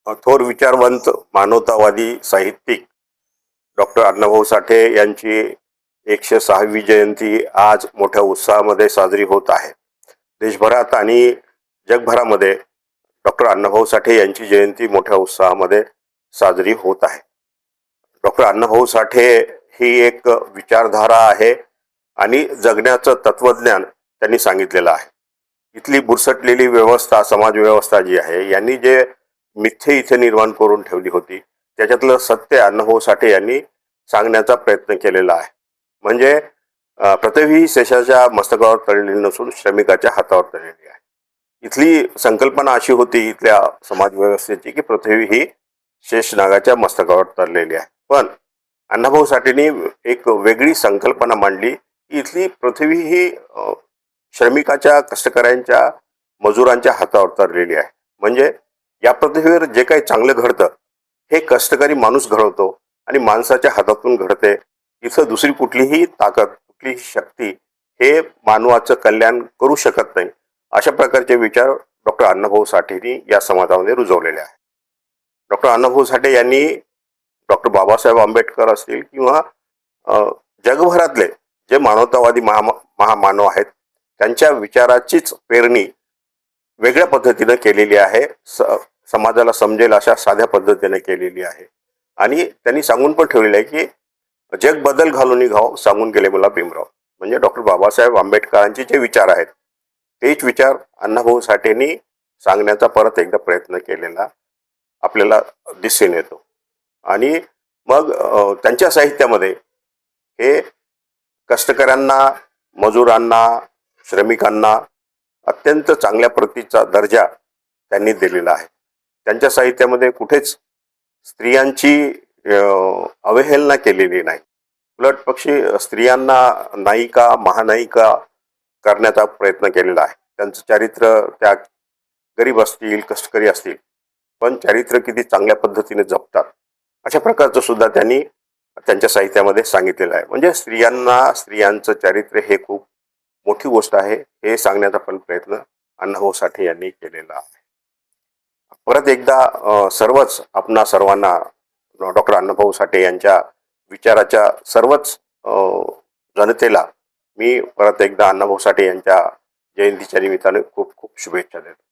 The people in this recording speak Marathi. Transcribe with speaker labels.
Speaker 1: थोर विचारवंत मानवतावादी साहित्यिक डॉक्टर अण्णाभाऊ साठे यांची 106वी जयंती आज मोठ्या उत्साहामध्ये साजरी होत आहे. देशभरात आणि जगभरामध्ये डॉक्टर अण्णाभाऊ साठे यांची जयंती मोठ्या उत्साहामध्ये साजरी होत आहे. डॉक्टर अण्णाभाऊ साठे ही एक विचारधारा आहे आणि जगण्याचं तत्वज्ञान त्यांनी सांगितलेलं आहे. इथली बुरसटलेली व्यवस्था, समाज व्यवस्था जी आहे, यांनी जे मिथ्ये इथे निर्माण करून ठेवली होती, त्याच्यातलं सत्य अण्णाभाऊ साठे यांनी सांगण्याचा प्रयत्न केलेला आहे. म्हणजे पृथ्वी ही शेषाच्या मस्तकावर तळलेली नसून श्रमिकाच्या हातावर तळलेली आहे. इथली संकल्पना अशी होती इथल्या समाज व्यवस्थेची की पृथ्वी ही शेषनागाच्या मस्तकावर तरलेली आहे. पण अण्णाभाऊ साठेंनी एक वेगळी संकल्पना मांडली. इथली पृथ्वी ही श्रमिकाच्या, कष्टकऱ्यांच्या, मजुरांच्या हातावर तरलेली आहे. म्हणजे या पृथ्वीवर जे काही चांगलं घडतं हे कष्टकरी माणूस घडवतो आणि माणसाच्या हातातून घडते. इथं दुसरी कुठलीही ताकद, कुठलीही शक्ती हे मानवाचं कल्याण करू शकत नाही. अशा प्रकारचे विचार डॉक्टर अण्णाभाऊ साठेंनी या समाजामध्ये रुजवलेले आहेत. डॉक्टर अण्णाभाऊ साठे यांनी डॉक्टर बाबासाहेब आंबेडकर असतील किंवा जगभरातले जे मानवतावादी महामानव आहेत त्यांच्या विचाराचीच पेरणी वेगळ्या पद्धतीने केलेली आहे. समाजाला समजेल अशा साध्या पद्धतीने केलेली आहे. आणि त्यांनी सांगून पण ठेवलेलं आहे की जग बदल घालून निघाव, सांगून गेले मला भीमराव. म्हणजे डॉक्टर बाबासाहेब आंबेडकरांचे जे विचार आहेत तेच विचार अण्णाभाऊ साठेंनी सांगण्याचा परत एकदा प्रयत्न केलेला आपल्याला दिसून येतो. आणि मग त्यांच्या साहित्यामध्ये हे कष्टकऱ्यांना, मजुरांना, श्रमिकांना अत्यंत चांगल्या प्रतीचा दर्जा त्यांनी दिलेला आहे. त्यांच्या साहित्यामध्ये कुठेच स्त्रियांची अवहेलना केलेली नाही. उलट पक्षी स्त्रियांना नायिका, महानायिका करण्याचा प्रयत्न केलेला आहे. त्यांचं चारित्र्य, त्या गरीब असतील, कष्टकरी असतील, पण चारित्र्य किती चांगल्या पद्धतीने जपतात अशा प्रकारचं सुद्धा त्यांनी त्यांच्या साहित्यामध्ये सांगितलेलं आहे. म्हणजे स्त्रियांचं चारित्र्य हे खूप मोठी गोष्ट आहे हे सांगण्याचा पण प्रयत्न अण्णाभाऊ साठे यांनी केलेला आहे. परत एकदा सर्वच आपणा सर्वांना डॉक्टर अण्णाभाऊ साठे यांच्या विचाराच्या सर्वच जनतेला मी परत एकदा अण्णाभाऊ साठे यांच्या जयंतीच्या निमित्ताने खूप खूप शुभेच्छा देतो.